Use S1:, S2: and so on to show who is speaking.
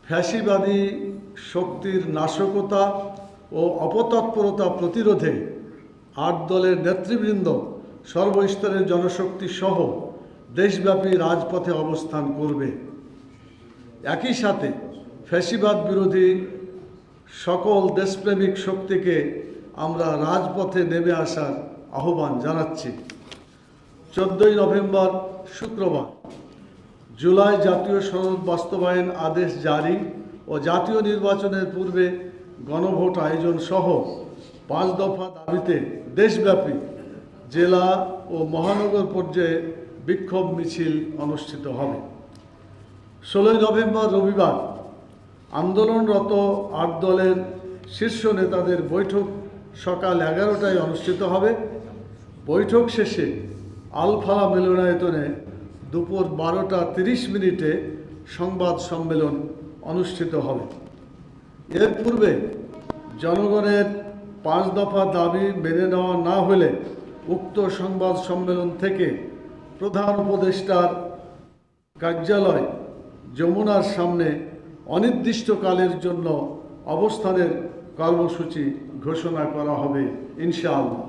S1: ফ্যাসিবাদী শক্তির নাশকতা ও অপতৎপরতা প্রতিরোধে ৮ দলের নেতৃবৃন্দ সর্বস্তরের জনশক্তি সহ দেশব্যাপী রাজপথে অবস্থান করবে। একই সাথে ফ্যাসিবাদ বিরোধী সকল দেশপ্রেমিক শক্তিকে আমরা রাজপথে নেমে আসার আহ্বান জানাচ্ছি। 14ই নভেম্বর শুক্রবার জুলাই জাতীয় সনদ বাস্তবায়ন আদেশ জারি ও জাতীয় নির্বাচনের পূর্বে গণভোট আয়োজন সহ 5 দফা দাবিতে দেশব্যাপী জেলা ও মহানগর পর্যায়ে বিক্ষোভ মিছিল অনুষ্ঠিত হবে। 16ই নভেম্বর রবিবার আন্দোলনরত 8 দলের শীর্ষ নেতাদের বৈঠক সকাল 11টায় অনুষ্ঠিত হবে। বৈঠক শেষে আলফালা মিলনায়তনে দুপুর 12টা 30 সংবাদ সম্মেলন অনুষ্ঠিত হবে। এর পূর্বে জনগণের 5 দফা দাবি মেনে নেওয়া না হলে উক্ত সংবাদ সম্মেলন থেকে প্রধান উপদেষ্টার কার্যালয় যমুনার সামনে অনির্দিষ্টকালের জন্য অবস্থানের কর্মসূচি ঘোষণা করা হবে ইনশাআল্লাহ।